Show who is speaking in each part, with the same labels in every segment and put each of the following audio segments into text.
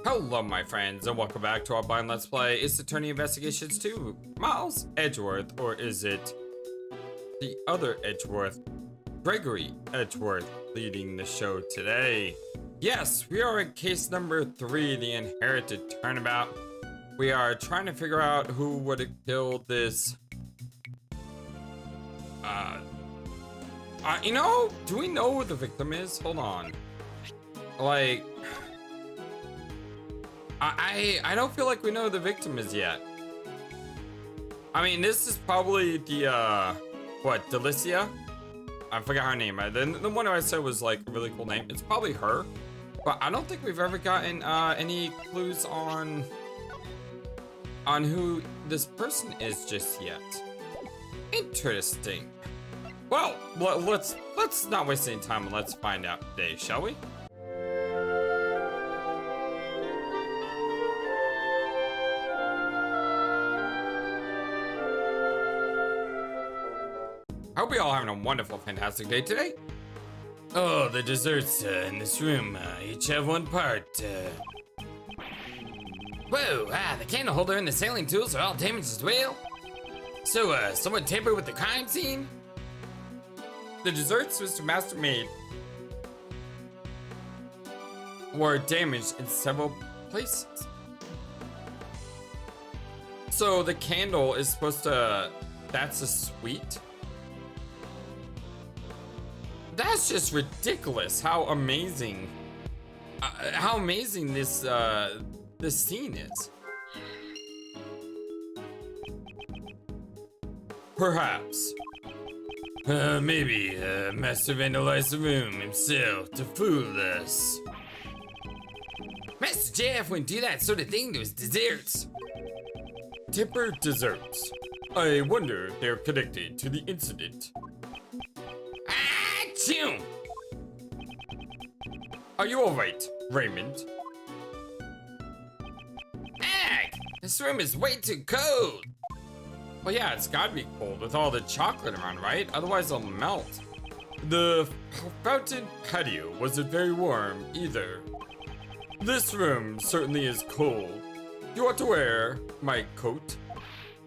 Speaker 1: Hello my friends and welcome back to our blind let's play. It's Attorney Investigations 2. Miles Edgeworth, or is it the other Edgeworth? Gregory Edgeworth leading the show today. Yes, we are in case number 3, the inherited turnabout. We are trying to figure out who would have killed this do we know who the victim is? Hold on. Like, I don't feel like we know who the victim is yet. I mean, this is probably the, Delicia? I forgot her name. The one I said was like a really cool name. It's probably her. But I don't think we've ever gotten any clues on who this person is just yet. Interesting. Well, let's not waste any time and let's find out today, shall we? I hope you're all having a wonderful, fantastic day today. Oh, the desserts in this room each have one part. Whoa, the candle holder and the sailing tools are all damaged as well. So, someone tampered with the crime scene? The desserts Mr. Master made were damaged in several places. So the candle is supposed to, that's a sweet? That's just ridiculous how amazing this this scene is. Perhaps. Maybe Master vandalized the room himself to fool us. Master Jeff wouldn't do that sort of thing to his desserts. Tempered desserts. I wonder if they're connected to the incident. Achoo! Are you alright, Raymond? Ag! This room is way too cold! Well, yeah, it's gotta be cold with all the chocolate around, right? Otherwise it'll melt. The fountain patio wasn't very warm either. This room certainly is cold. You want to wear my coat?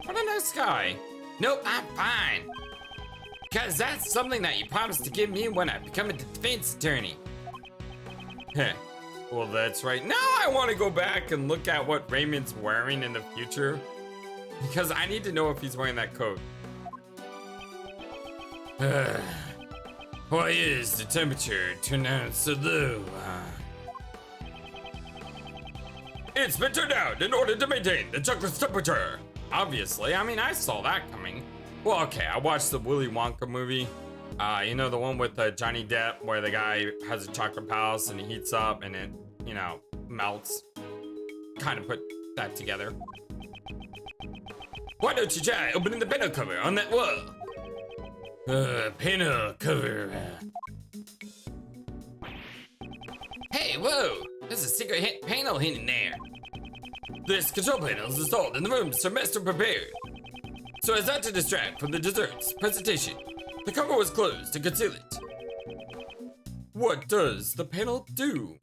Speaker 1: What a nice guy. Nope, I'm fine. Cause that's something that you promised to give me when I become a defense attorney. Heh. Well, that's right. Now I want to go back and look at what Raymond's wearing in the future. Because I need to know if he's wearing that coat. Why is the temperature turned out so low? It's been turned out in order to maintain the chocolate's temperature. Obviously, I mean, I saw that coming. Well, okay, I watched the Willy Wonka movie. You know, the one with Johnny Depp where the guy has a chocolate palace and he heats up and it, you know, melts. Kind of put that together. Why don't you try opening the panel cover on that wall? Panel cover. Hey, whoa! There's a secret panel hidden there. This control panel is installed in the room semester prepared. So as not to distract from the desserts presentation, the cover was closed to conceal it. What does the panel do?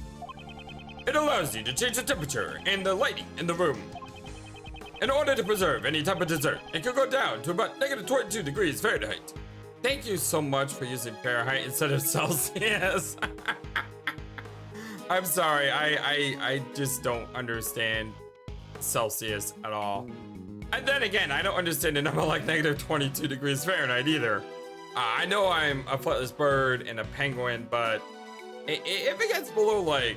Speaker 1: It allows you to change the temperature and the lighting in the room. In order to preserve any type of dessert, it can go down to about -22 degrees Fahrenheit. Thank you so much for using Fahrenheit instead of Celsius. I'm sorry, I just don't understand Celsius at all. And then again, I don't understand a number like -22 degrees Fahrenheit either. I know I'm a flightless bird and a penguin, but if it gets below like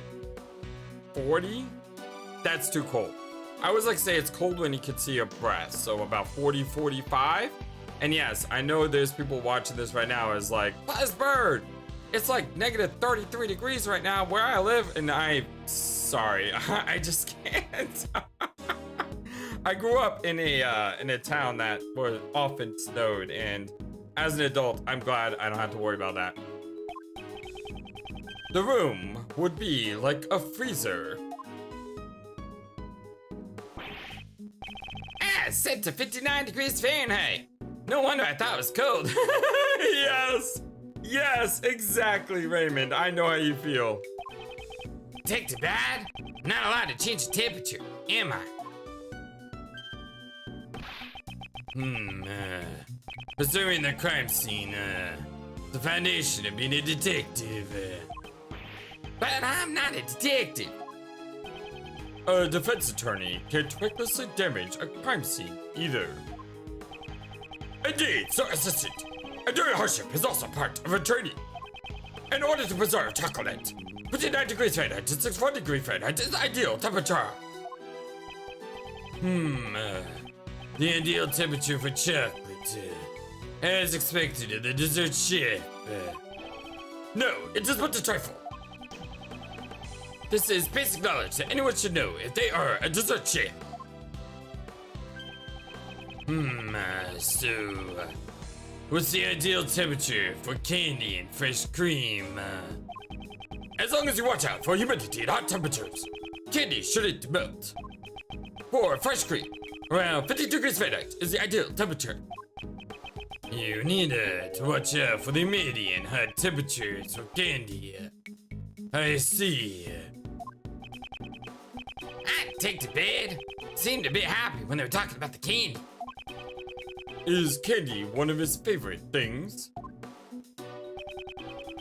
Speaker 1: 40, that's too cold. I always like to say it's cold when you can see your breath, so about 40, 45. And yes, I know there's people watching this right now is like, flightless bird! It's like -33 degrees right now where I live, and sorry, I just can't. I grew up in a town that was often snowed, and as an adult, I'm glad I don't have to worry about that. The room would be like a freezer. Set to 59 degrees Fahrenheit. No wonder I thought it was cold. Yes, exactly, Raymond. I know how you feel. Detective Bad? I'm not allowed to change the temperature, am I? Preserving the crime scene, the foundation of being a detective. But I'm not a detective. A defense attorney can't recklessly damage a crime scene either. Indeed, Sir Assistant. Enduring hardship is also part of a training. In order to preserve chocolate, 59 degrees Fahrenheit to 61 degrees Fahrenheit is the ideal temperature. The ideal temperature for chocolate, as expected of the dessert chef. No, it is but a trifle. This is basic knowledge that anyone should know if they are a dessert chef. So, what's the ideal temperature for candy and fresh cream? As long as you watch out for humidity and hot temperatures, candy shouldn't melt. For fresh cream, around 50 degrees Fahrenheit is the ideal temperature. You need to watch out for the humidity and hot temperatures for candy. I see. I take to bed. Seemed a bit happy when they were talking about the candy. Is candy one of his favorite things?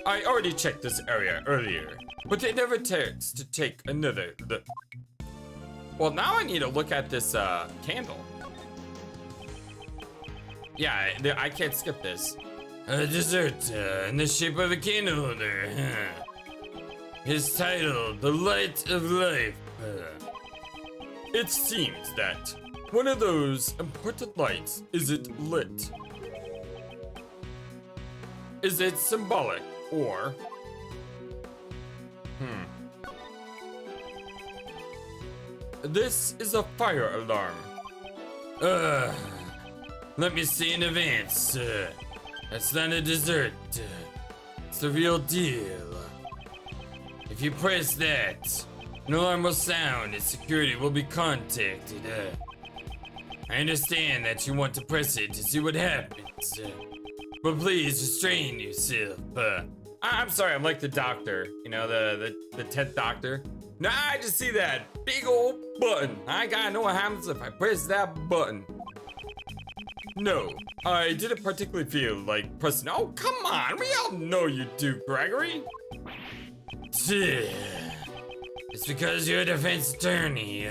Speaker 1: I already checked this area earlier, but it never takes to take another look. Well, now I need to look at this candle. Yeah, I can't skip this. A dessert in the shape of a candle holder. Is titled The Light of Life. It seems that one of those important lights isn't lit. Is it symbolic or... This is a fire alarm. Let me see in advance. That's not a dessert. It's the real deal. If you press that, an alarm will sound and security will be contacted. I understand that you want to press it to see what happens, but please restrain yourself. I'm sorry, I'm like the doctor, you know, the 10th doctor. Nah, I just see that big old button. I gotta know what happens if I press that button. No, I didn't particularly feel like pressing. Oh, come on, we all know you do, Gregory. It's because you're a defense attorney.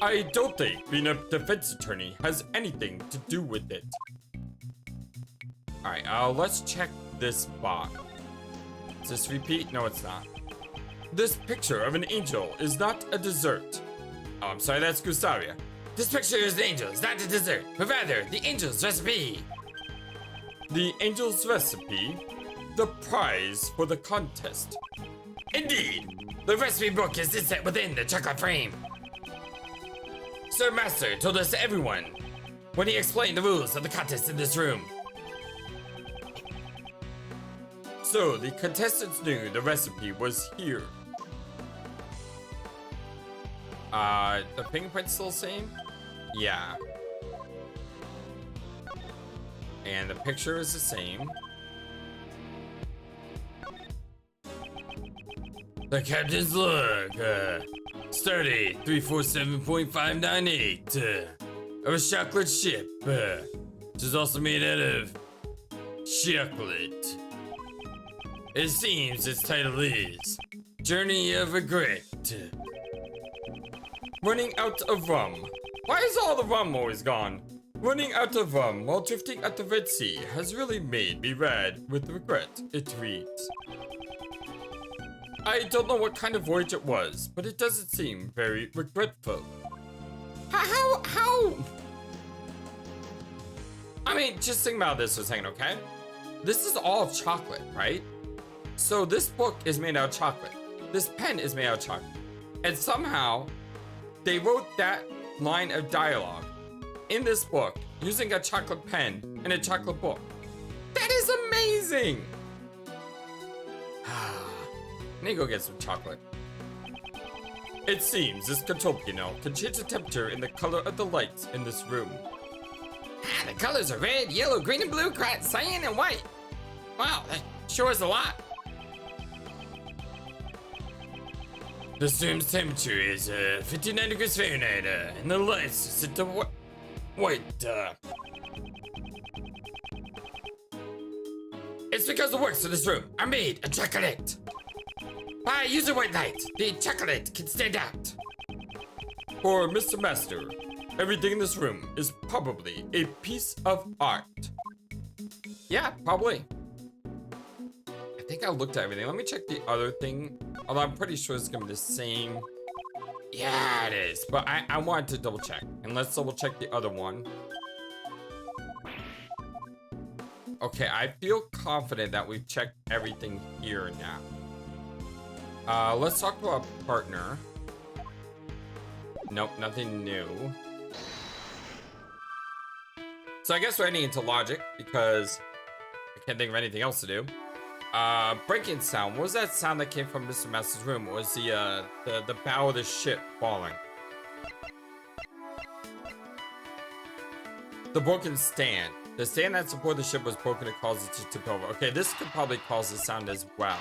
Speaker 1: I don't think being a defense attorney has anything to do with it. Alright, let's check this box. Is this repeat? No, it's not. This picture of an angel is not a dessert. Oh, I'm sorry, that's Gustavia. This picture is an angel, it's not a dessert, but rather the angel's recipe. The angel's recipe? The prize for the contest. Indeed, the recipe book is set within the chocolate frame. Sir Master told us everyone when he explained the rules of the contest in this room. So the contestants knew the recipe was here. The fingerprint's still the same? Yeah. And the picture is the same. The captain's log, study 347.598, of a chocolate ship, which is also made out of chocolate. It seems its title is Journey of Regret. Running out of rum. Why is all the rum always gone? Running out of rum while drifting at the Red Sea has really made me red with regret, it reads. I don't know what kind of voyage it was, but it doesn't seem very regretful. How? I mean, just think about this for a second, okay? This is all chocolate, right? So this book is made out of chocolate. This pen is made out of chocolate. And somehow, they wrote that line of dialogue in this book using a chocolate pen and a chocolate book. That is amazing! I need to go get some chocolate. It seems this control panel can change the temperature and the color of the lights in this room. The colors are red, yellow, green, and blue, cyan, and white. Wow, that sure is a lot. This room's temperature is 59 degrees Fahrenheit, and the lights are set to white. It's because the works of this room are made of chocolate. By using white light, the chocolate can stand out. For Mr. Master, everything in this room is probably a piece of art. Yeah, probably. I think I looked at everything. Let me check the other thing. Although I'm pretty sure it's gonna be the same. Yeah, it is. But I wanted to double check. And let's double check the other one. Okay, I feel confident that we've checked everything here now. Let's talk to our partner. Nope, nothing new. So I guess we're heading into logic because I can't think of anything else to do. Breaking sound. What was that sound that came from Mr. Master's room? It was the bow of the ship falling. The broken stand. The stand that supported the ship was broken to cause it to tip over. Okay, this could probably cause the sound as well.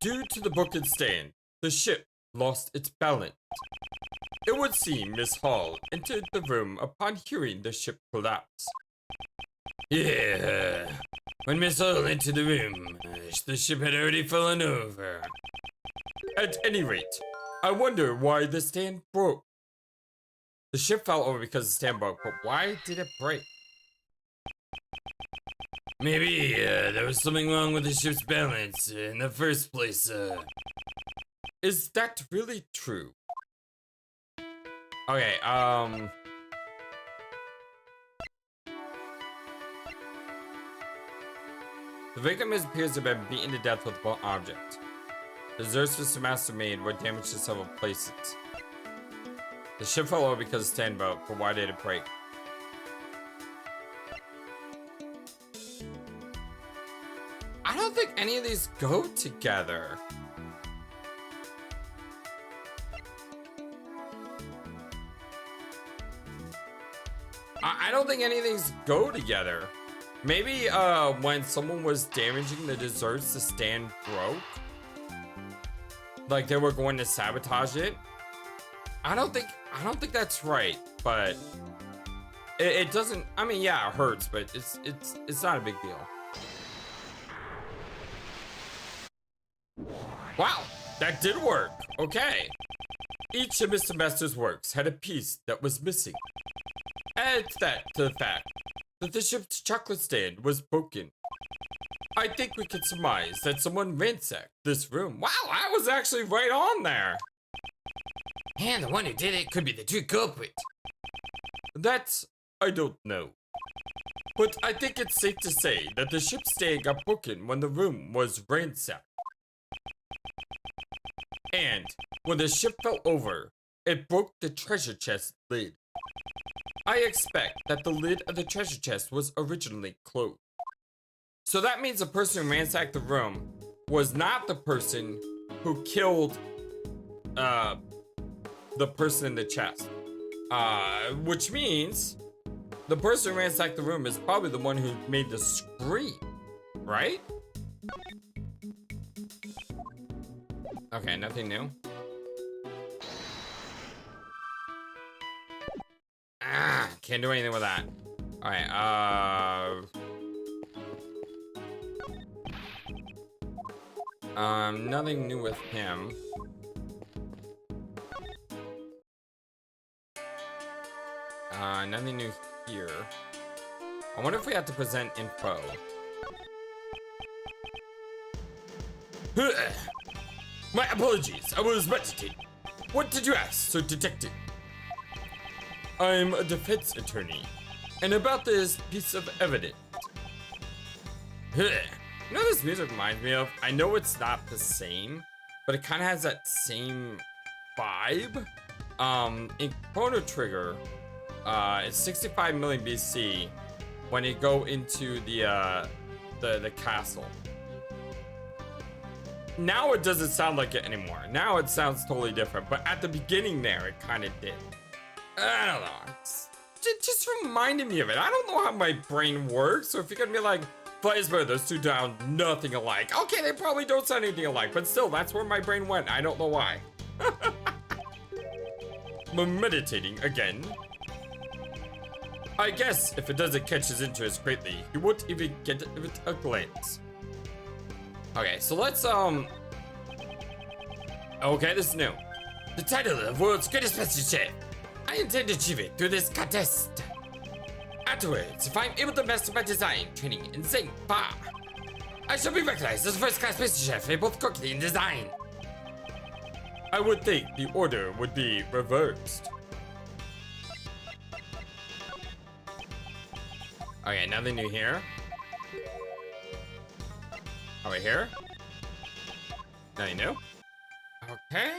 Speaker 1: Due to the broken stand, the ship lost its balance. It would seem Miss Hall entered the room upon hearing the ship collapse. Yeah, when Miss Hall entered the room, the ship had already fallen over. At any rate, I wonder why the stand broke. The ship fell over because the stand broke, but why did it break? Maybe there was something wrong with the ship's balance in the first place. Is that really true? Okay, the victim appears to have been beaten to death with a blunt object. The desserts Mr. Master made were damaged in several places. The ship fell over because of stand broke, but why did it break? I don't think any of these go together. I don't think any of these go together. Maybe when someone was damaging the desserts, the stand broke. Like they were going to sabotage it. I don't think that's right, but it doesn't. I mean, yeah, it hurts, but it's not a big deal. Wow, that did work. Okay. Each of Mr. Master's works had a piece that was missing. Add that to the fact that the ship's chocolate stand was broken. I think we can surmise that someone ransacked this room. Wow, I was actually right on there. And the one who did it could be the true culprit. That's, I don't know. But I think it's safe to say that the ship's stand got broken when the room was ransacked. And when the ship fell over, it broke the treasure chest lid. I expect that the lid of the treasure chest was originally closed. So that means the person who ransacked the room was not the person who killed the person in the chest. Which means the person who ransacked the room is probably the one who made the scream, right? Okay, nothing new. Can't do anything with that. Alright, nothing new with him. Nothing new here. I wonder if we have to present info. My apologies, I was meditating. What did you ask, Sir Detective? I'm a defense attorney, and about this piece of evidence. You know what this music reminds me of? I know it's not the same, but it kind of has that same vibe. In Chrono Trigger, it's 65 million BC when you go into the castle. Now it doesn't sound like it anymore. Now it sounds totally different, but at the beginning there, it kind of did. I don't know. it just reminded me of it. I don't know how my brain works, so if you're gonna be like, FlighttlessBird, those two sound nothing alike. Okay, they probably don't sound anything alike, but still, that's where my brain went. I don't know why. But meditating again. I guess if it doesn't catch his interest greatly, he won't even get it a glance. Okay, so let's, okay, this is new. The title of World's Greatest Pastry Chef. I intend to achieve it through this contest. Afterwards, if I'm able to master my design training in Zing Ba, I shall be recognized as a first-class pastry chef in both cooking and design. I would think the order would be reversed. Okay, nothing new here. Over here. Nothing new. Okay.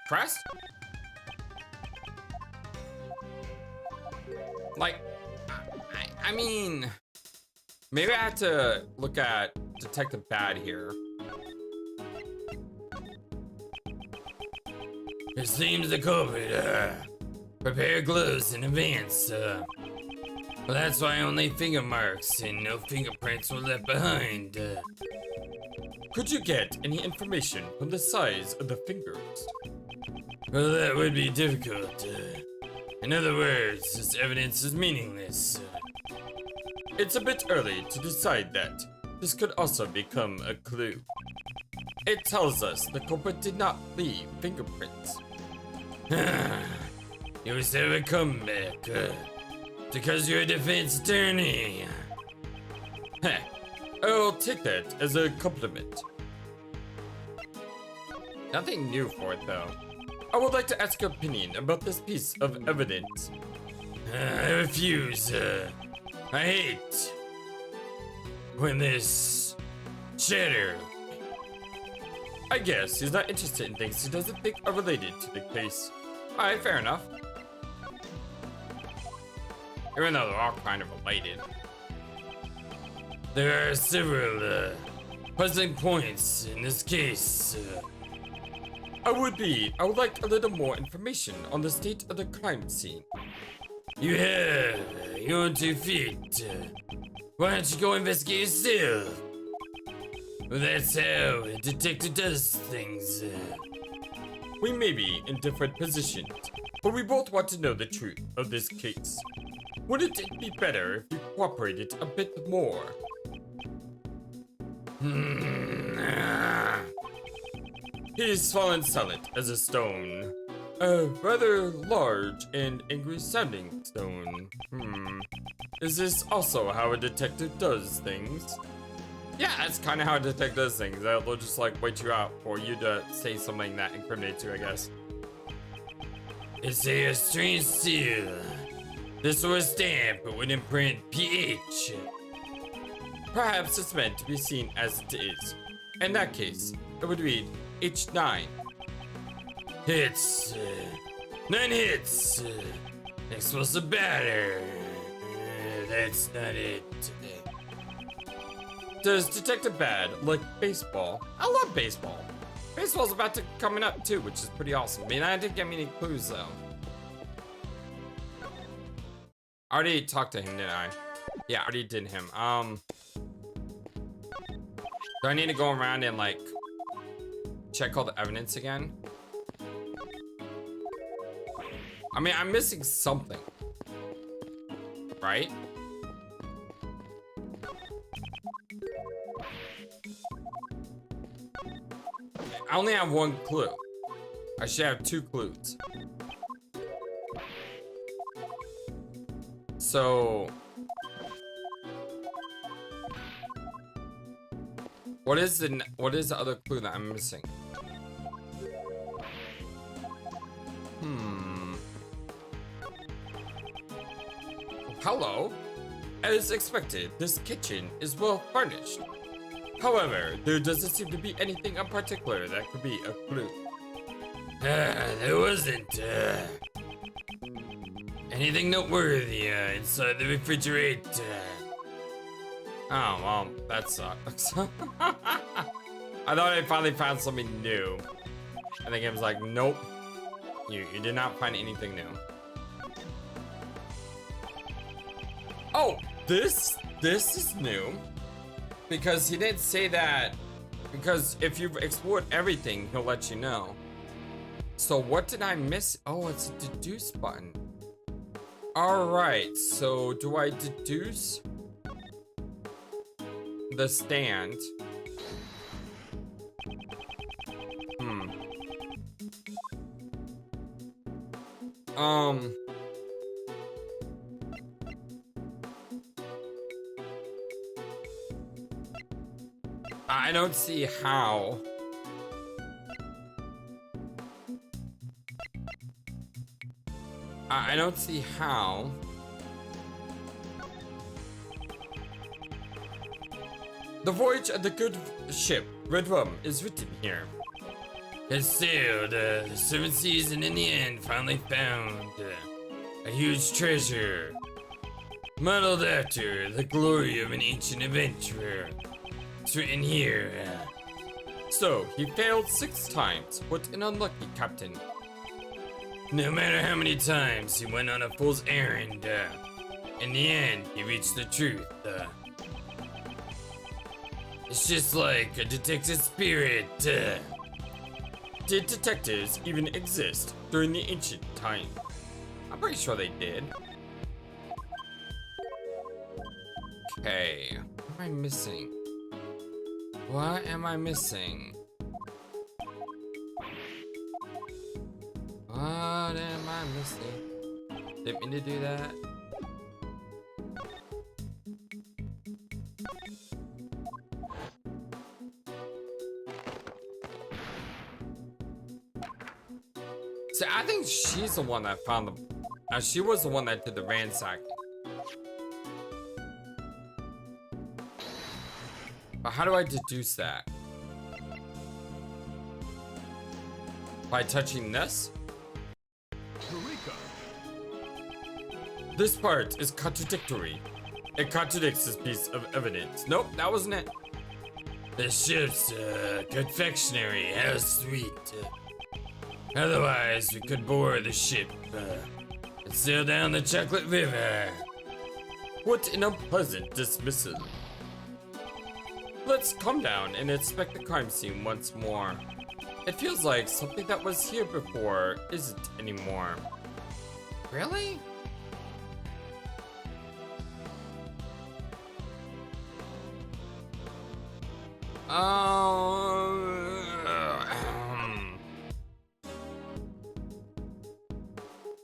Speaker 1: Press. Like, I mean, maybe I have to look at Detective Bad here. It seems the culprit prepared gloves in advance. Well, that's why only finger marks and no fingerprints were left behind. Could you get any information from the size of the fingers? Well, that would be difficult. In other words, this evidence is meaningless. It's a bit early to decide that. This could also become a clue. It tells us the culprit did not leave fingerprints. You must have a comeback. Because you're a defense attorney. Heh, I'll take that as a compliment. Nothing new for it though. I would like to ask your opinion about this piece of evidence. I refuse. I hate when this shatter. I guess he's not interested in things he doesn't think are related to the case. Alright, fair enough. Even though they're all kind of related. There are several puzzling points in this case. I would like a little more information on the state of the crime scene. You're on 2 feet. Why don't you go investigate yourself? Well, that's how a detective does things. We may be in different positions, but we both want to know the truth of this case. Wouldn't it be better if you cooperated a bit more? He's fallen silent as a stone. A rather large and angry sounding stone. Is this also how a detective does things? Yeah, that's kind of how a detective does things. They'll just like wait you out for you to say something that incriminates you, I guess. It's a strange seal. This was a stamp, but would imprint PH. Perhaps it's meant to be seen as it is. In that case, it would read H9. Hits. 9 hits. Explosive batter. That's not it. Does Detective Bad like baseball? I love baseball. Baseball's about to coming up too, which is pretty awesome. I mean, I didn't get me any clues though. I already talked to him, didn't I? Yeah, I already did him. Do I need to go around and like check all the evidence again? I mean, I'm missing something, right? I only have 1 clue. I should have 2 clues. So, what is the other clue that I'm missing? Hello. As expected, this kitchen is well furnished. However, there doesn't seem to be anything in particular that could be a clue. There wasn't anything noteworthy inside the refrigerator. Oh, well, that sucks. I thought I finally found something new. And the game's like, nope. You did not find anything new. Oh, this is new. Because he didn't say that. Because if you've explored everything, he'll let you know. So what did I miss? Oh, it's a deduce button. Alright, so do I deduce the stand? I don't see how. I don't see how. The voyage of the good ship, Red Rum, is written here. Has sailed the seven seas and in the end finally found a huge treasure. Modeled after the glory of an ancient adventurer. It's written here. So, he failed 6 times. What an unlucky captain. No matter how many times he went on a fool's errand, in the end, he reached the truth. It's just like a detective spirit. Did detectives even exist during the ancient time? I'm pretty sure they did. Okay, what am I missing? What am I missing? What am I missing? Didn't mean to do that. See, I think she's the one that found the... she was the one that did the ransacking. But how do I deduce that? By touching this? This part is contradictory. It contradicts this piece of evidence. Nope, that wasn't it. The ship's confectionery, how sweet. Otherwise, we could board the ship and sail down the chocolate river. What an unpleasant dismissal. Let's come down and inspect the crime scene once more. It feels like something that was here before isn't anymore. Really?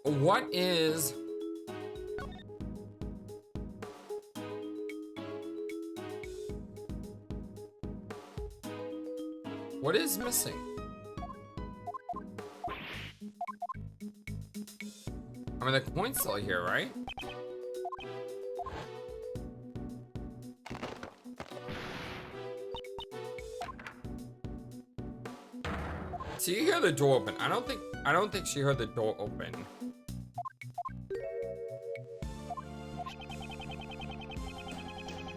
Speaker 1: What is... What is missing? I mean, the coin's still here, right? So you hear the door open. I don't think she heard the door open.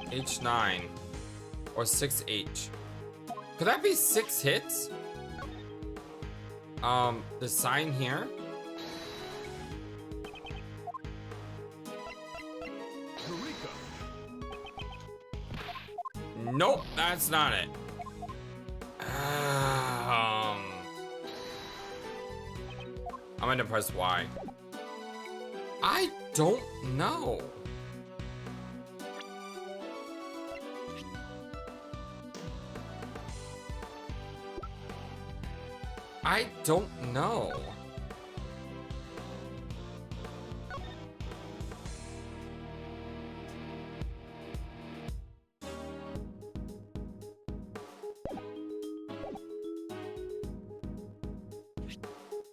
Speaker 1: H9 or 6H. Could that be 6 hits? The sign here. Nope, that's not it. I'm gonna press Y. I don't know. I don't know.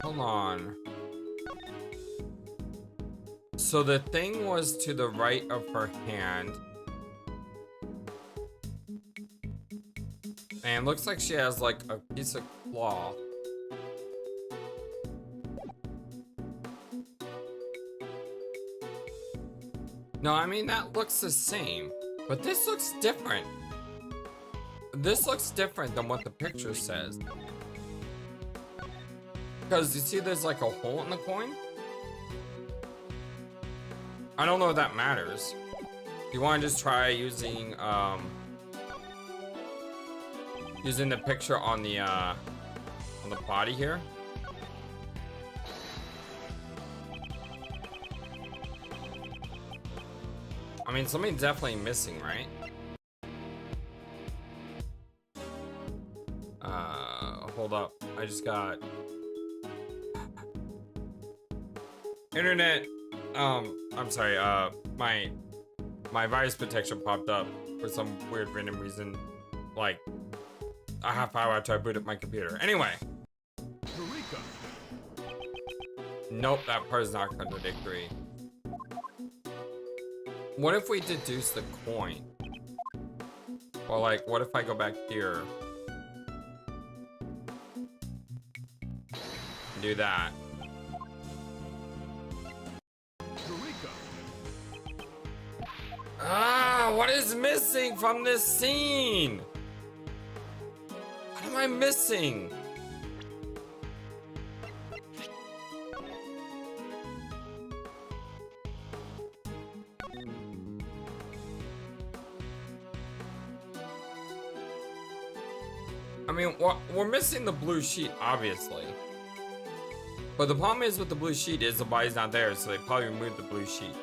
Speaker 1: Hold on. So the thing was to the right of her hand. And looks like she has like a piece of cloth. No, I mean, that looks the same, but this looks different. This looks different than what the picture says. Because you see there's like a hole in the coin? I don't know if that matters. You want to just try using the picture on the body here? I mean, something's definitely missing, right? Hold up. I just got internet. I'm sorry. My virus protection popped up for some weird random reason, like a half hour after I boot up my computer. Anyway. Nope, that part is not contradictory. What if we deduce the coin? Or like, what if I go back here? Do that. Ah, what is missing from this scene? What am I missing? I mean, we're missing the blue sheet, obviously. But the problem is with the blue sheet is the body's not there, so they probably removed the blue sheet.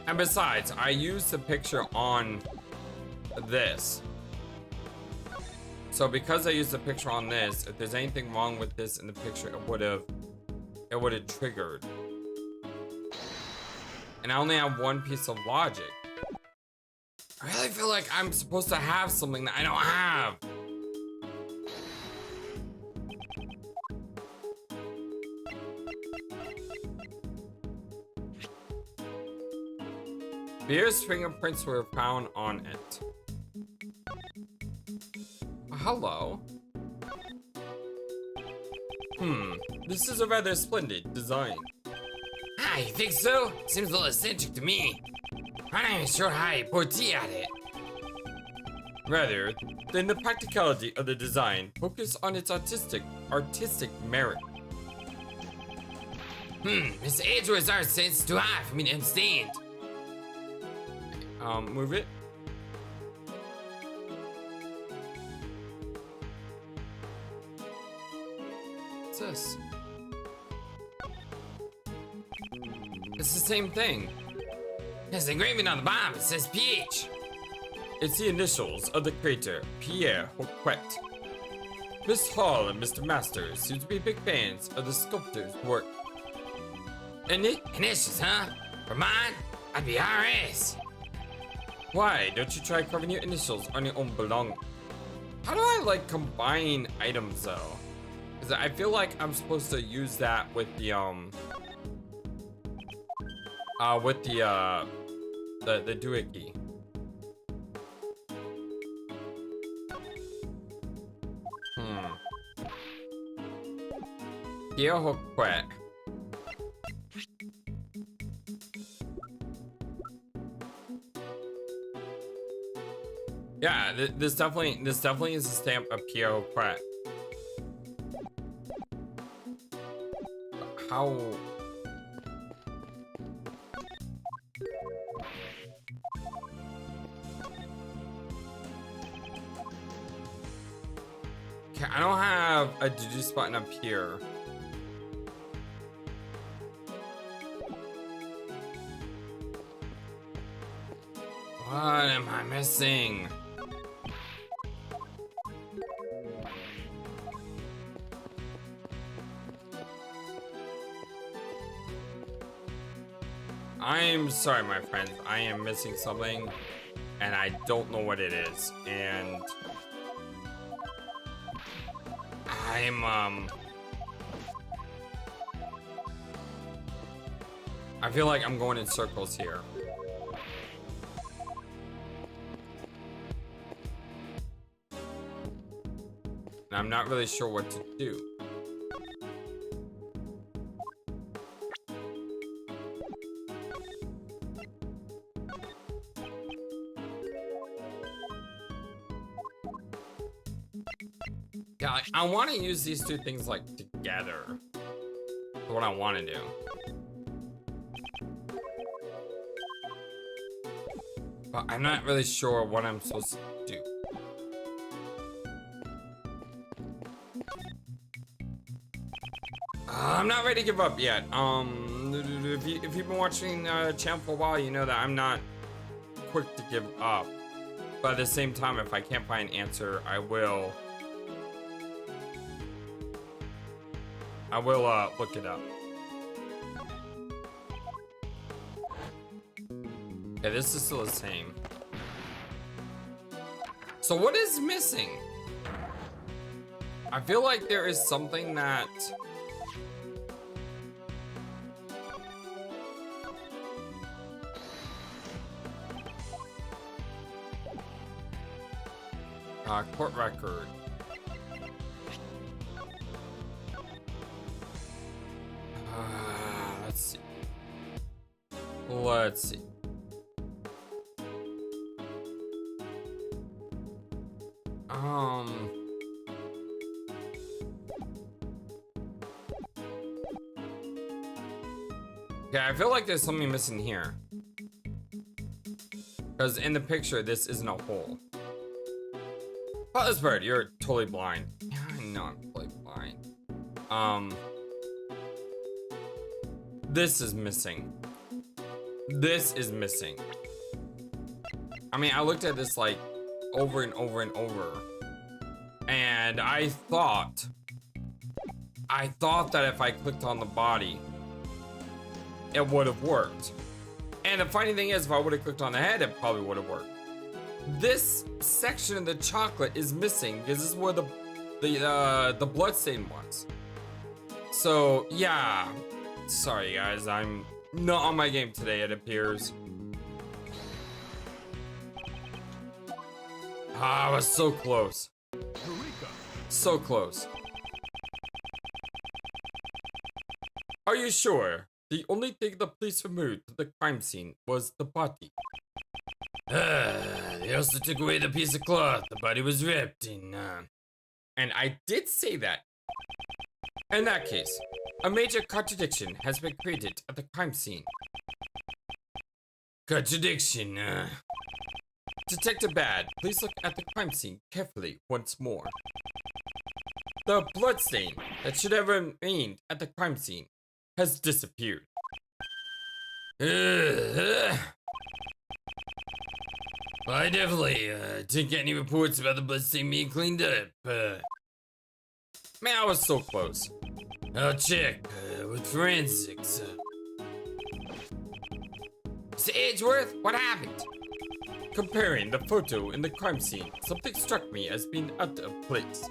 Speaker 1: And besides, I used the picture on this. So because I used the picture on this, if there's anything wrong with this in the picture, it would have triggered. And I only have one piece of logic. I really feel like I'm supposed to have something that I don't have. Beer's fingerprints were found on it. Hello. This is a rather splendid design.
Speaker 2: Ah, you think so? Seems a little eccentric to me. I'm not even sure how you put at it.
Speaker 1: Rather than the practicality of the design, focus on its artistic merit.
Speaker 2: Mr. Edgeworth's art sense is too high for me to understand.
Speaker 1: Move it. What's this? It's the same thing.
Speaker 2: There's an engraving on the bottom. It says PH.
Speaker 1: It's the initials of the creator, Pierre Hoquet. Miss Hall and Mr. Masters seem to be big fans of the sculptor's work.
Speaker 2: Initials, huh? For mine, I'd be RS.
Speaker 1: Why don't you try carving your initials on your own belongings? How do I like combine items though? Because I feel like I'm supposed to use that with the doohickey. Pierre Hoquet. Yeah, this definitely is a stamp of Pierre Hoquet. How? Okay, I don't have a deduce button up here. What am I missing? I'm sorry, my friends. I am missing something, and I don't know what it is. And I feel like I'm going in circles here. And I'm not really sure what to do. Yeah, like, I want to use these two things like together. what I want to do. But I'm not really sure what I'm supposed to do. I'm not ready to give up yet. If you've been watching the channel for a while, you know that I'm not quick to give up. But at the same time, if I can't find an answer, I will look it up. Yeah, this is still the same. So what is missing? I feel like there is something that... court record. Let's see. Let's see. Yeah, I feel like there's something missing here. Because in the picture, this isn't a hole. FlightlessBird, you're totally blind. Yeah, I know I'm totally blind. This is missing. This is missing. I mean, I looked at this like over and over and over. And I thought that if I clicked on the body, it would have worked. And the funny thing is, if I would have clicked on the head, it probably would have worked. This section of the chocolate is missing because this is where the bloodstain was. So yeah, sorry guys, I'm not on my game today. It appears. I was so close. So close. Are you sure? The only thing the police removed from the crime scene was the body. They also took away the piece of cloth the body was wrapped in. And I did say that. In that case, a major contradiction has been created at the crime scene. Contradiction, Detective Bad, please look at the crime scene carefully once more. The bloodstain that should have remained at the crime scene has disappeared. I definitely didn't get any reports about the bloodstain being cleaned up. Man, I was so close. I'll check with forensics. Mr. Edgeworth, what happened? Comparing the photo in the crime scene, something struck me as being out of place.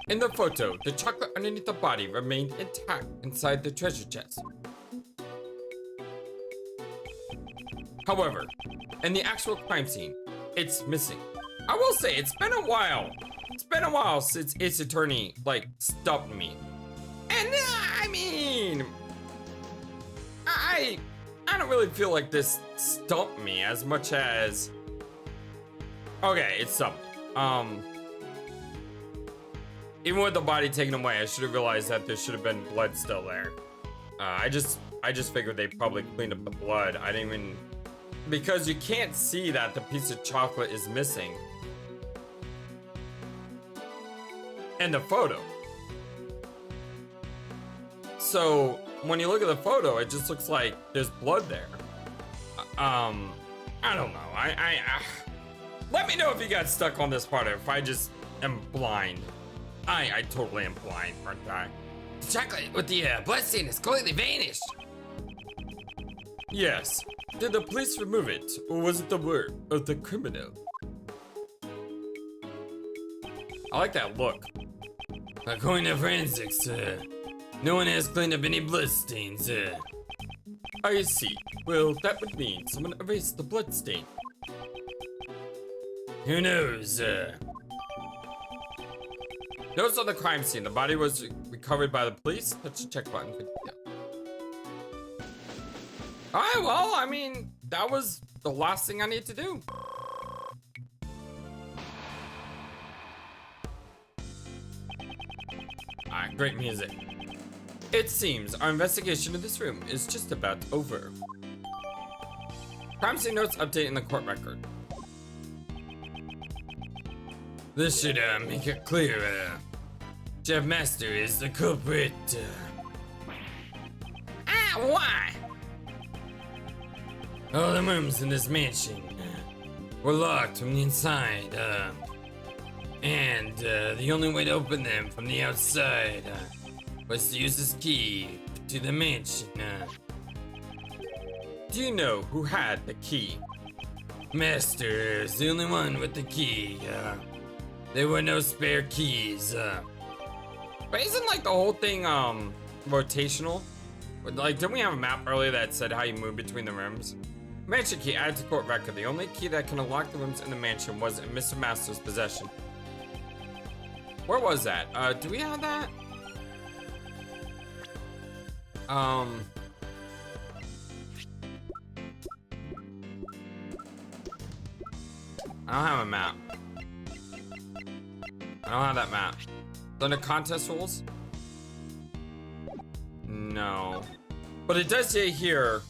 Speaker 1: In the photo, the chocolate underneath the body remained intact inside the treasure chest. However, in the actual crime scene, it's missing. I will say, it's been a while. It's been a while since its attorney, like, stumped me. And, I mean... I don't really feel like this stumped me as much as... Okay, it stumped me. Even with the body taken away, I should have realized that there should have been blood still there. I just figured they probably cleaned up the blood. I didn't even... Because you can't see that the piece of chocolate is missing in the photo. So when you look at the photo, it just looks like there's blood there. I don't know. Let me know if you got stuck on this part or if I just am blind. I totally am blind, aren't I?
Speaker 2: The chocolate with the bloodstain has completely vanished.
Speaker 1: Yes. Did the police remove it, or was it the work of the criminal? I like that look.
Speaker 2: According to forensics, no one has cleaned up any bloodstains.
Speaker 1: I see. Well, that would mean someone erased the bloodstain.
Speaker 2: Who knows?
Speaker 1: Notes on the crime scene. The body was recovered by the police. Touch the check button for detail. Alright, well, I mean, that was the last thing I need to do. great music. It seems our investigation of this room is just about over. Crime scene notes update in the court record.
Speaker 2: This should make it clear. Chef Master is the culprit. Why? All the rooms in this mansion were locked from the inside, and the only way to open them from the outside was to use this key to the mansion.
Speaker 1: Do you know who had the key?
Speaker 2: Master is the only one with the key. There were no spare keys.
Speaker 1: But isn't like the whole thing rotational? Like, didn't we have a map earlier that said how you move between the rooms? Mansion key added to court record. The only key that can unlock the rooms in the mansion was in Mr. Master's possession. Where was that? Do we have that? I don't have a map. I don't have that map. Under contest rules? No. But it does say here,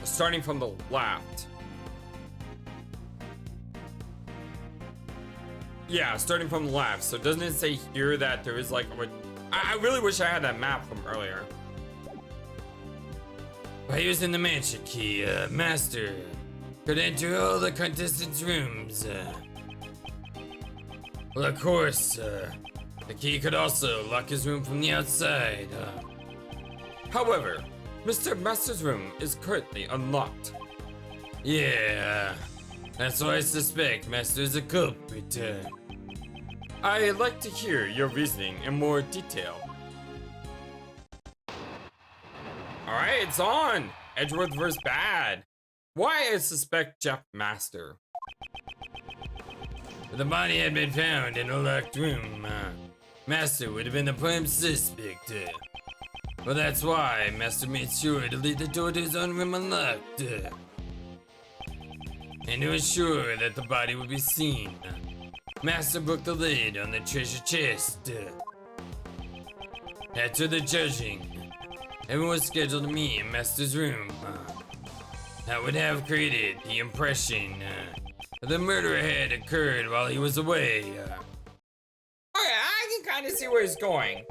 Speaker 1: starting from the left. Yeah, starting from the left. So doesn't it say here that there is like I really wish I had that map from earlier.
Speaker 2: By using the mansion key, Master could enter all the contestants' rooms. Well, of course, the key could also lock his room from the outside.
Speaker 1: However, Mr. Master's room is currently unlocked.
Speaker 2: Yeah, that's why I suspect Master is a culprit.
Speaker 1: I'd like to hear your reasoning in more detail. Alright, it's on! Edgeworth vs. Bad. Why I suspect Jeff Master.
Speaker 2: If the body had been found in a locked room, Master would have been the prime suspect. Well, that's why Master made sure to leave the door to his own room unlocked. And to ensure that the body would be seen, Master broke the lid on the treasure chest. After the judging, everyone was scheduled to meet in Master's room. That would have created the impression the murder had occurred while he was away.
Speaker 1: Okay, I can kind of see where he's going.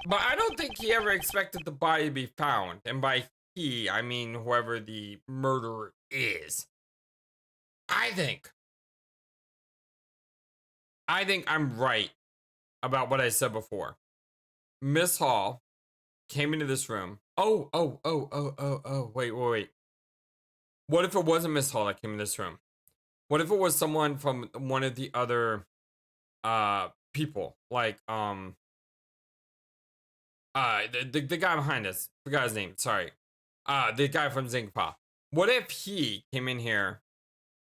Speaker 1: But I don't think he ever expected the body to be found. And by he, I mean whoever the murderer is. I think I'm right about what I said before. Miss Hall came into this room. Wait. What if it wasn't Miss Hall that came in this room? What if it was someone from one of the other people? Like the guy behind us. The guy's name, sorry. The guy from Zingpa. What if he came in here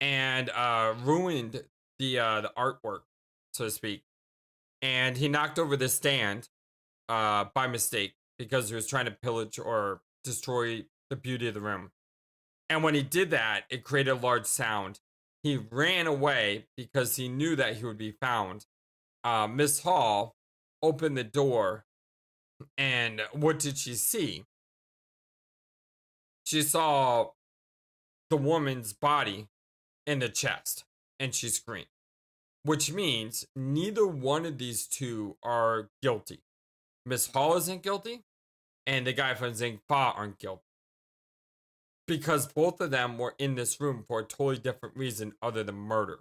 Speaker 1: and ruined the artwork, so to speak, and he knocked over the stand by mistake because he was trying to pillage or destroy the beauty of the room. And when he did that, it created a large sound. He ran away because he knew that he would be found. Miss Hall opened the door, and what did she see? She saw the woman's body in the chest, and she screamed. Which means neither one of these two are guilty. Miss Hall isn't guilty, and the guy from Zingfa aren't guilty. Because both of them were in this room for a totally different reason other than murder.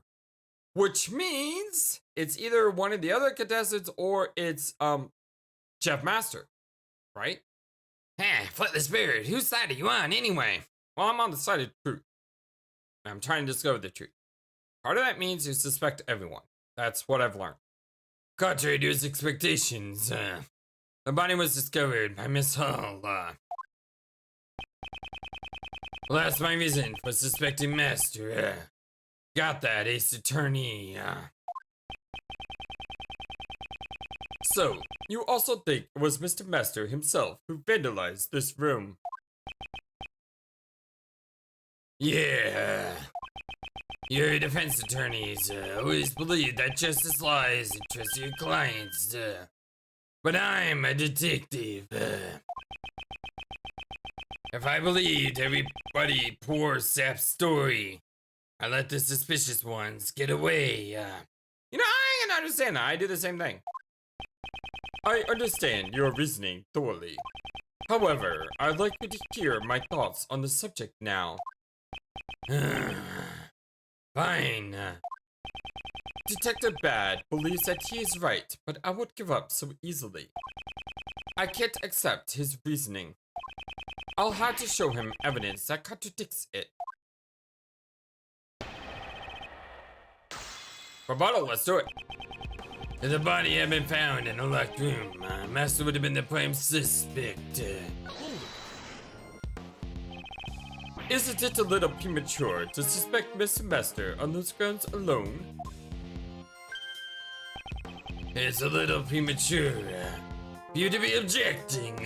Speaker 1: Which means it's either one of the other contestants or it's Jeff Master, right?
Speaker 2: Hey, FlightlessBird, whose side are you on anyway?
Speaker 1: Well, I'm on the side of truth. I'm trying to discover the truth. Part of that means you suspect everyone. That's what I've learned.
Speaker 2: Contrary to his expectations, the body was discovered by Miss Hall. Well, that's my reason for suspecting Master. Got that, Ace Attorney.
Speaker 1: So, you also think it was Mr. Master himself who vandalized this room?
Speaker 2: Yeah. Your defense attorneys always believe that justice lies in trust your clients. But I'm a detective. If I believed everybody poor sap's story, I let the suspicious ones get away.
Speaker 1: You know, I can understand that. I do the same thing. I understand your reasoning thoroughly. However, I'd like you to hear my thoughts on the subject now.
Speaker 2: Fine.
Speaker 1: Detective Bad believes that he is right, but I won't give up so easily. I can't accept his reasoning. I'll have to show him evidence that contradicts it.
Speaker 2: Rebuttal, let's do it. If the body had been found in a locked room, Master would have been the prime suspect.
Speaker 1: Isn't it a little premature to suspect Mr. Master on those grounds alone?
Speaker 2: It's a little premature for you to be objecting.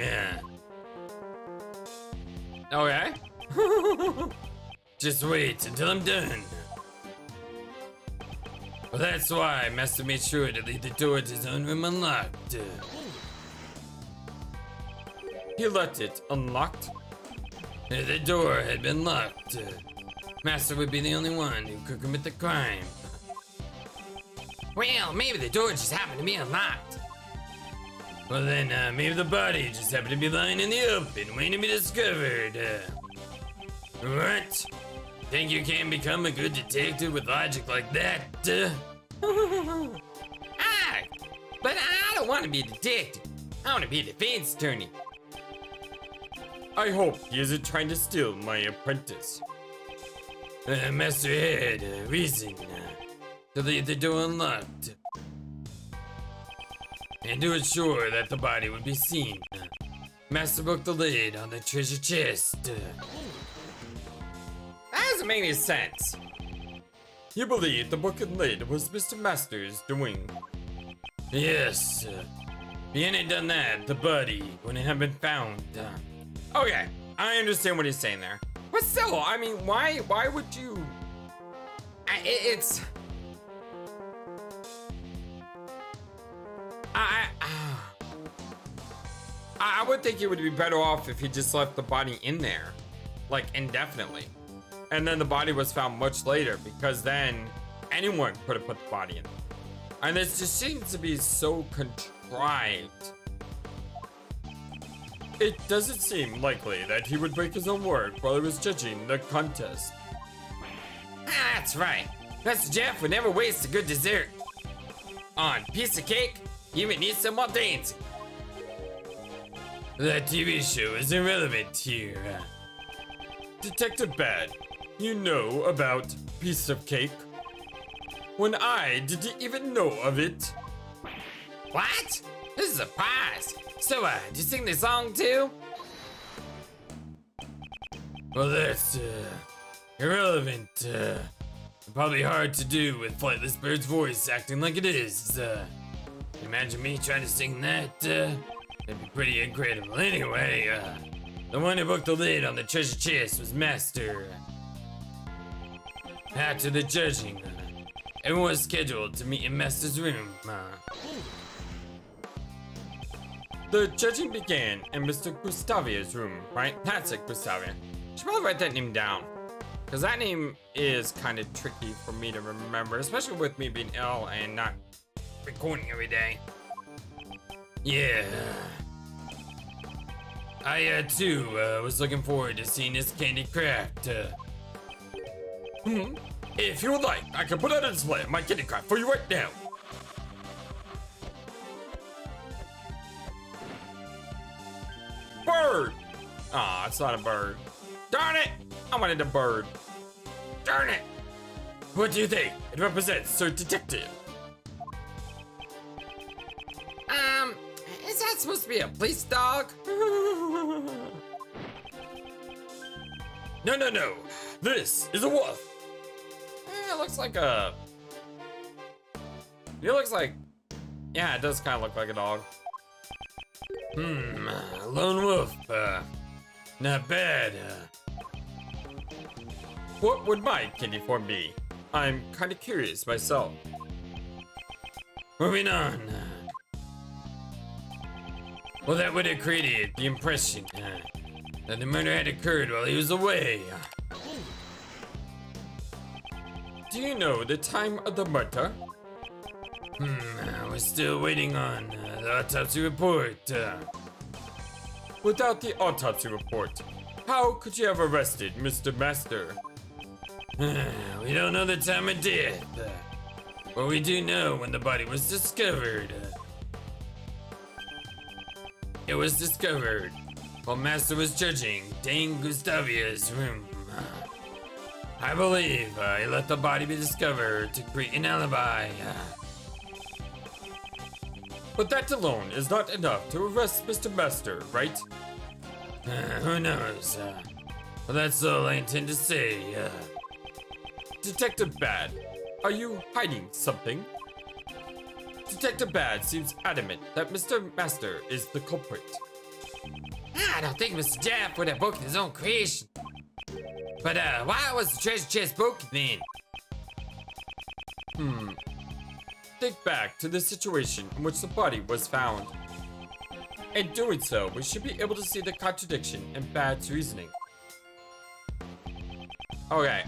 Speaker 1: Okay.
Speaker 2: Just wait until I'm done. Well, that's why Master made sure to leave the door to his own room unlocked.
Speaker 1: He left it unlocked?
Speaker 2: If the door had been locked, Master would be the only one who could commit the crime. Well, maybe the door just happened to be unlocked. Well then, maybe the body just happened to be lying in the open, waiting to be discovered. What? Think you can become a good detective with logic like that? But I don't want to be a detective. I want to be a defense attorney.
Speaker 1: I hope he isn't trying to steal my apprentice.
Speaker 2: Master had a reason to leave the door unlocked. And to ensure that the body would be seen, Master broke the lid on the treasure chest.
Speaker 1: That doesn't make any sense. You believe the broken lid was Mr. Master's doing?
Speaker 2: Yes. If he hadn't done that, the body wouldn't have been found.
Speaker 1: Okay, I understand what he's saying there. But still, I mean, why would you... I would think it would be better off if he just left the body in there, like indefinitely. And then the body was found much later, because then anyone could have put the body in. And this just seems to be so contrived. It doesn't seem likely that he would break his own word while he was judging the contest.
Speaker 2: That's right. Master Jeff would never waste a good dessert. On piece of cake, he even needs some more dancing. That TV show is irrelevant here.
Speaker 1: Detective Bad, you know about piece of cake? When I didn't even know of it.
Speaker 2: What? This is a prize. So, do you sing this song too? Well, that's, irrelevant. Probably hard to do with FlightlessBird's voice acting like it is. Imagine me trying to sing that, that'd be pretty incredible. Anyway, the one who broke the lid on the treasure chest was Master. After the judging, everyone was scheduled to meet in Master's room.
Speaker 1: The judging began in Mr. Gustavia's room, right? That's it, Gustavia. Should probably write that name down, because that name is kind of tricky for me to remember, especially with me being ill and not recording every day.
Speaker 2: Yeah. I, too, was looking forward to seeing this candy craft.
Speaker 1: If you would like, I can put out a display of my candy craft for you right now. Bird! Aw, it's not a bird. Darn it! I wanted a bird. Darn it! What do you think? It represents Sir Detective.
Speaker 2: Is that supposed to be a police dog?
Speaker 1: No. This is a wolf. It looks like a... It looks like... Yeah, it does kind of look like a dog.
Speaker 2: Lone wolf, not bad.
Speaker 1: What would my candy form be? I'm kind of curious myself.
Speaker 2: Moving on. Well, that would have created the impression that the murder had occurred while he was away.
Speaker 1: Do you know the time of the murder?
Speaker 2: We're still waiting on the autopsy report.
Speaker 1: Without the autopsy report, how could you have arrested Mr. Master?
Speaker 2: We don't know the time of death, but we do know when the body was discovered. It was discovered while Master was judging Dame Gustavia's room. I believe he let the body be discovered to create an alibi.
Speaker 1: But that alone is not enough to arrest Mr. Master, right?
Speaker 2: Who knows? Well, that's all I intend to say.
Speaker 1: Detective Bad, are you hiding something? Detective Bad seems adamant that Mr. Master is the culprit.
Speaker 2: I don't think Mr. Jeff would have broken his own creation. But why was the treasure chest broken then?
Speaker 1: Think back to the situation in which the body was found. In doing so, we should be able to see the contradiction in Bad's reasoning. Okay,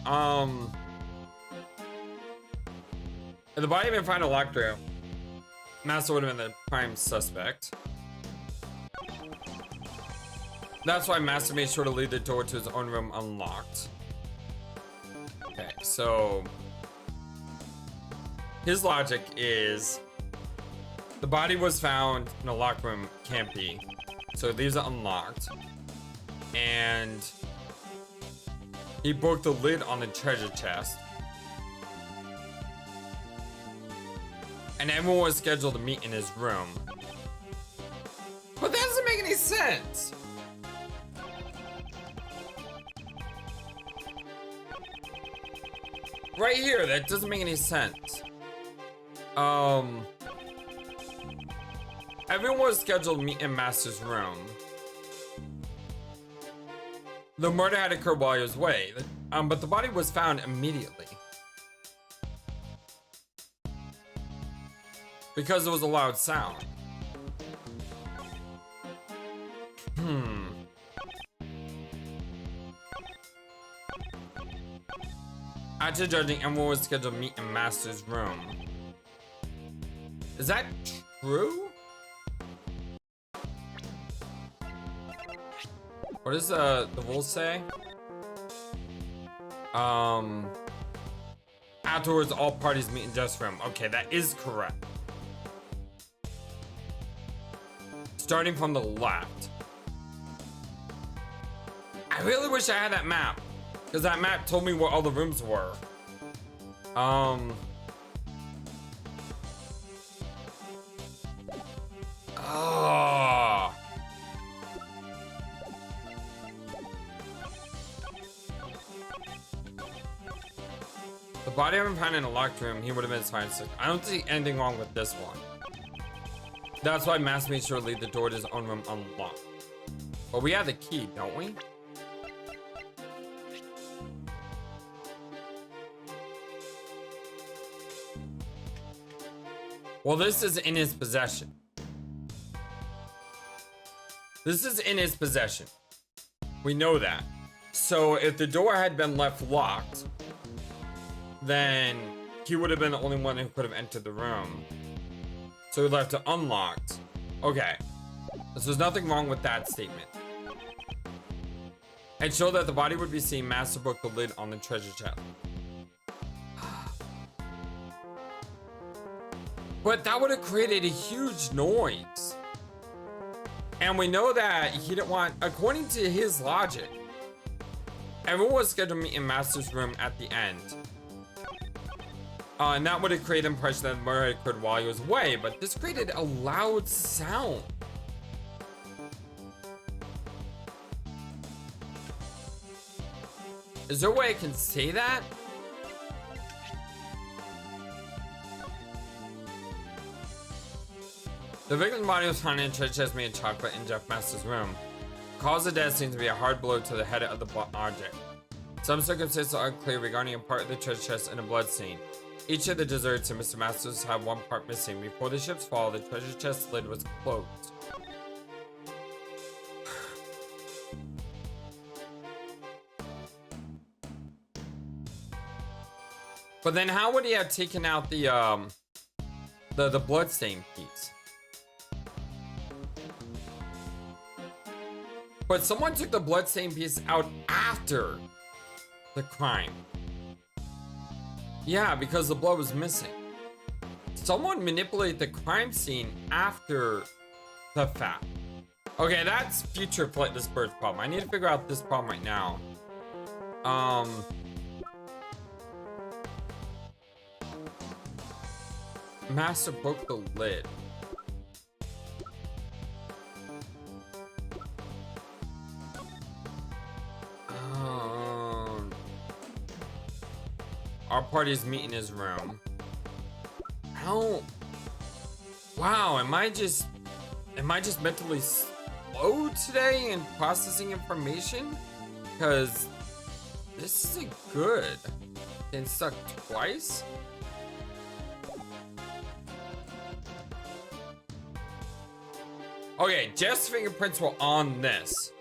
Speaker 1: if the body had been found in a locked room, Master would have been the prime suspect. That's why Master made sure to leave the door to his own room unlocked. Okay, so his logic is the body was found in a locked room, can't be. So he leaves it unlocked. And he broke the lid on the treasure chest. And everyone was scheduled to meet in his room. But that doesn't make any sense. Right here, that doesn't make any sense. Everyone was scheduled to meet in Master's room. The murder had occurred while he was away, but the body was found immediately. Because it was a loud sound. After judging, everyone was scheduled to meet in Master's room. Is that true? What does the rule say? Afterwards, all parties meet in Jeff's room. Okay, that is correct. Starting from the left. I really wish I had that map, because that map told me where all the rooms were. The body had been found in a locked room, he would have been fine. I don't see anything wrong with this one. That's why Master made sure to leave the door to his own room unlocked. But we have the key, don't we? Well, this is in his possession. This is in his possession. We know that. So if the door had been left locked, then he would have been the only one who could have entered the room. So he left it unlocked. Okay. So there's nothing wrong with that statement. And show that the body would be seen Master broke the lid on the treasure chest. But that would have created a huge noise. And we know that he didn't want, according to his logic, everyone was scheduled to meet in Master's room at the end. And that would have created the impression that the murder had occurred while he was away, but this created a loud sound. Is there a way I can say that? The victim's body was found in a treasure chest made of chocolate in Jeff Master's room. Cause of death seems to be a hard blow to the head of the object. Some circumstances are unclear regarding a part of the treasure chest and a blood stain. Each of the desserts and Mr. Masters have one part missing. Before the ship's fall, the treasure chest lid was closed. But then how would he have taken out the bloodstain piece? But someone took the bloodstain piece out after the crime. Yeah, because the blood was missing. Someone manipulated the crime scene after the fact. Okay, that's future FlightlessBird's problem. I need to figure out this problem right now. Master broke the lid. Our parties meet in his room. How? Wow, am I just mentally slow today in processing information? Because this isn't good. Getting stuck twice? Okay, Jeff's fingerprints were on this.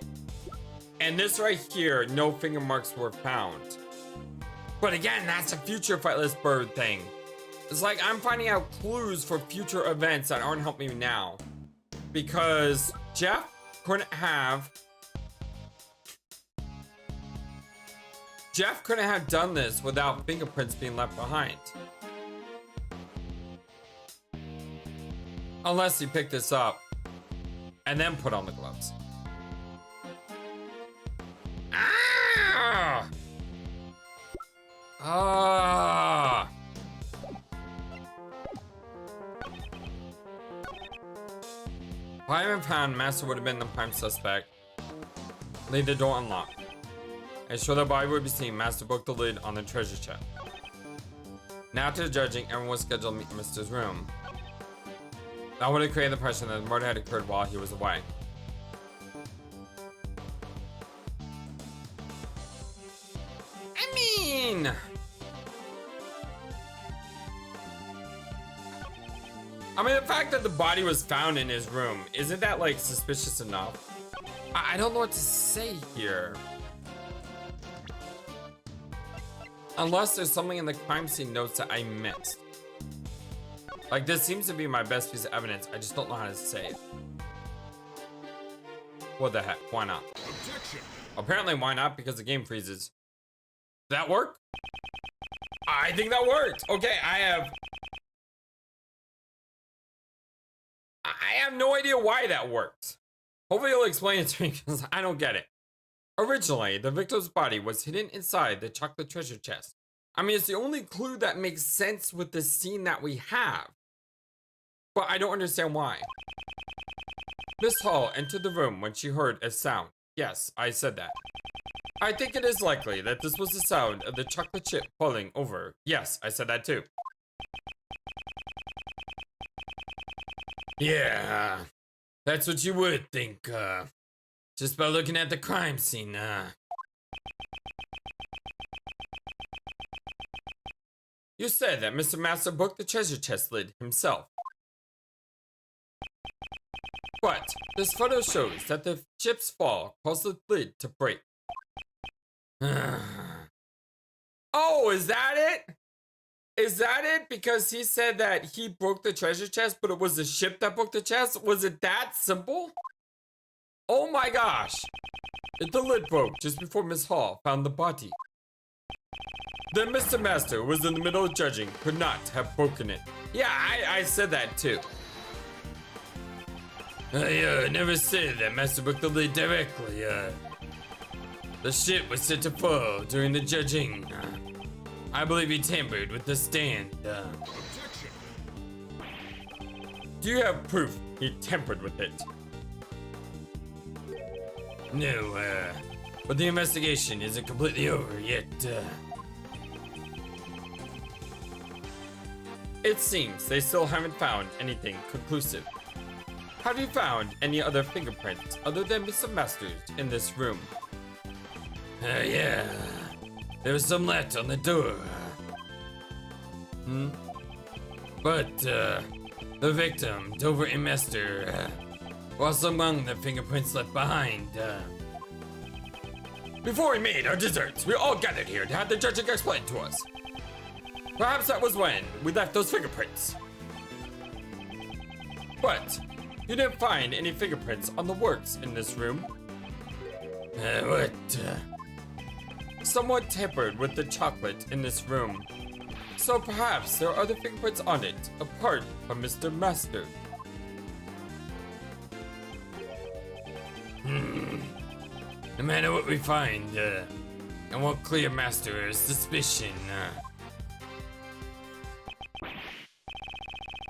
Speaker 1: And this right here, no finger marks were found. But again, that's a future FlightlessBird thing. It's like I'm finding out clues for future events that aren't helping me now. Because Jeff couldn't have done this without fingerprints being left behind. Unless he picked this up and then put on the gloves. Ah! Ah! If I haven't found, Master would have been the prime suspect. Leave the door unlocked. Ensure the body would be seen. Master broke the lid on the treasure chest. Now after the judging, everyone was scheduled to meet in Mr.'s room. That would have created the impression that the murder had occurred while he was away. I mean, the fact that the body was found in his room, isn't that like suspicious enough? I don't know what to say here. Unless there's something in the crime scene notes that I missed. Like, this seems to be my best piece of evidence. I just don't know how to say it. What the heck? Why not? Objection. Apparently, why not? Because the game freezes. Did that work? I think that worked. Okay, I have no idea why that worked. Hopefully you'll explain it to me because I don't get it. Originally, the victim's body was hidden inside the chocolate treasure chest. I mean, it's the only clue that makes sense with the scene that we have. But I don't understand why. Miss Hall entered the room when she heard a sound. Yes, I said that. I think it is likely that this was the sound of the chocolate chip falling over. Yes, I said that too. Yeah, that's what you would think, just by looking at the crime scene, You said that Mr. Master broke the treasure chest lid himself. But this photo shows that the chip's fall caused the lid to break. Oh, is that it? Is that it? Because he said that he broke the treasure chest, but it was the ship that broke the chest? Was it that simple? Oh my gosh. The lid broke just before Miss Hall found the body. Then Mr. Master, who was in the middle of judging, could not have broken it. Yeah, I said that too. I never said that Master broke the lid directly. The ship was set to fall during the judging. I believe he tampered with the stand. Do you have proof he tampered with it? No, but the investigation isn't completely over yet. It seems they still haven't found anything conclusive. Have you found any other fingerprints other than Mr. Master's in this room? Yeah.
Speaker 2: there was some left on the door. But the victim, Dover and Master, was among the fingerprints left behind.
Speaker 1: Before we made our desserts, we all gathered here to have the judge explain to us. Perhaps that was when we left those fingerprints. But you didn't find any fingerprints on the works in this room.
Speaker 2: What?
Speaker 1: Someone tampered with the chocolate in this room. So perhaps there are other fingerprints on it, apart from Mr. Master.
Speaker 2: No matter what we find, it won't clear Master's suspicion.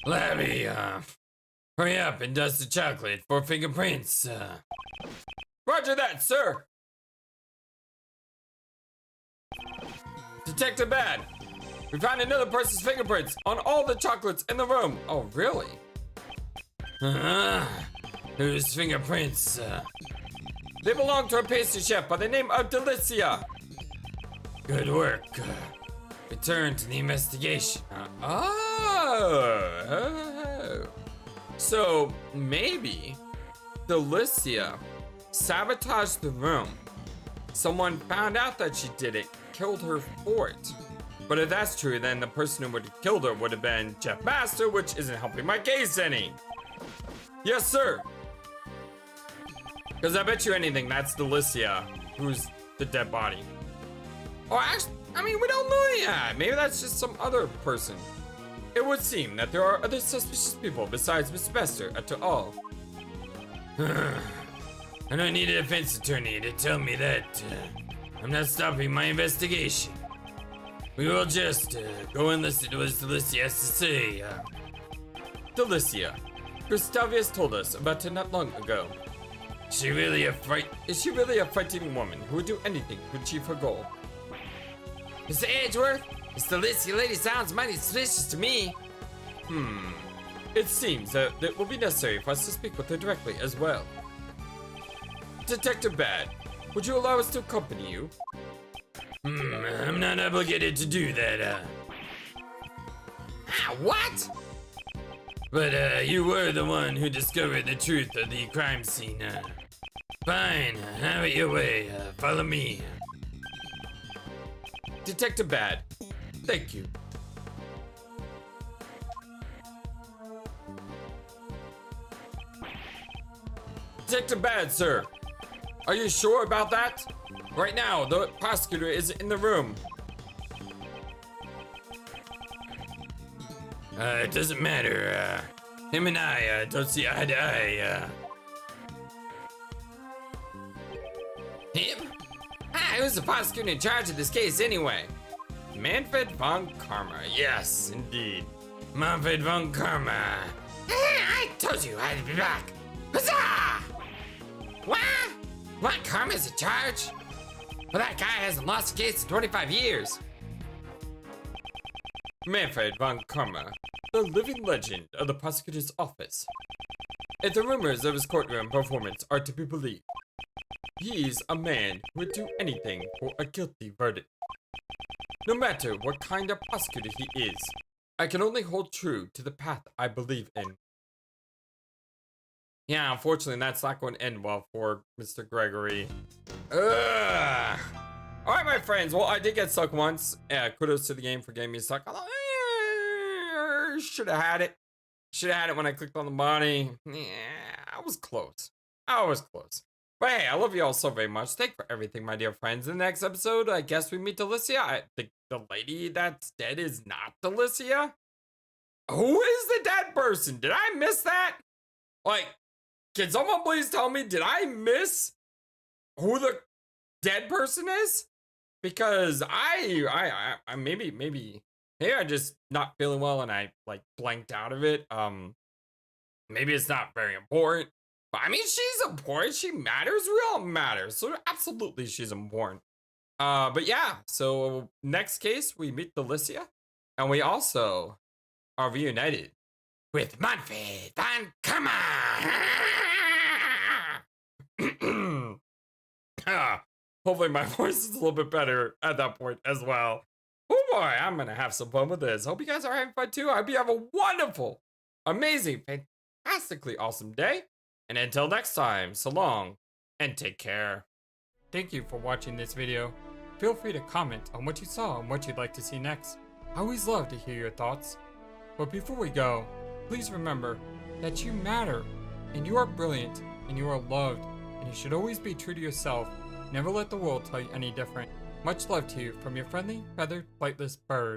Speaker 2: Labby, hurry up and dust the chocolate for fingerprints.
Speaker 1: Roger that, sir! Detective Bad, we found another person's fingerprints on all the chocolates in the room. Oh, really?
Speaker 2: Whose fingerprints?
Speaker 1: They belong to a pastry chef by the name of Delicia.
Speaker 2: Good work. Return to the investigation.
Speaker 1: So maybe Delicia sabotaged the room. Someone found out that she did it, killed her for it. But if that's true, then the person who would have killed her would have been Jeff Master, which isn't helping my case any. Yes, sir. Because I bet you anything, that's Delicia, who's the dead body. Or actually, I mean, we don't know yet. Maybe that's just some other person. It would seem that there are other suspicious people besides Mr. Master after all.
Speaker 2: I don't need a defense attorney to tell me that. I'm not stopping my investigation. We will just go and listen to what Delicia has to say.
Speaker 1: Delicia, Gustavius told us about her not long ago. Is she really a fighting woman who would do anything to achieve her goal?
Speaker 2: Mr. Edgeworth, this Delicia lady sounds mighty suspicious to me.
Speaker 1: It seems that it will be necessary for us to speak with her directly as well. Detective Bad, would you allow us to accompany you?
Speaker 2: I'm not obligated to do that.
Speaker 1: What?
Speaker 2: But you were the one who discovered the truth of the crime scene. Fine, have it your way. Follow me.
Speaker 1: Detective Bad, thank you. Detective Bad, sir. Are you sure about that? Right now, the prosecutor is in the room.
Speaker 2: It doesn't matter. Him and I don't see eye to eye.
Speaker 1: Him? Who's the prosecutor in charge of this case anyway? Manfred von Karma. Yes, indeed.
Speaker 2: Manfred von Karma.
Speaker 1: I told you I'd be back. Huzzah! What? Von Karma's in charge? Well, that guy hasn't lost a case in 25 years. Manfred von Karma, the living legend of the prosecutor's office. If the rumors of his courtroom performance are to be believed, he's a man who would do anything for a guilty verdict. No matter what kind of prosecutor he is, I can only hold true to the path I believe in. Yeah, unfortunately, that's not going to end well for Mr. Gregory. Ugh. All right, my friends. Well, I did get stuck once. Yeah, kudos to the game for getting me stuck. Should have had it. Should have had it when I clicked on the body. Yeah, I was close. I was close. But hey, I love you all so very much. Thank you for everything, my dear friends. In the next episode, I guess we meet Delicia. I think the lady that's dead is not Delicia. Who is the dead person? Did I miss that? Like, can someone please tell me, did I miss who the dead person is? Because I maybe I'm just not feeling well and I like blanked out of it. Maybe it's not very important. But I mean, she's important. She matters. We all matter. So absolutely she's important. But yeah, so next case we meet Delicia. And we also are reunited with Manfred von Karma. hopefully my voice is a little bit better at that point as well. Oh boy, I'm gonna have some fun with this. Hope you guys are having fun too. I hope you have a wonderful, amazing, fantastically awesome day. And until next time, so long and take care. Thank you for watching this video. Feel free to comment on what you saw and what you'd like to see next. I always love to hear your thoughts. But before we go, please remember that you matter, and you are brilliant, and you are loved, and you should always be true to yourself. Never let the world tell you any different. Much love to you from your friendly, feathered, flightless bird.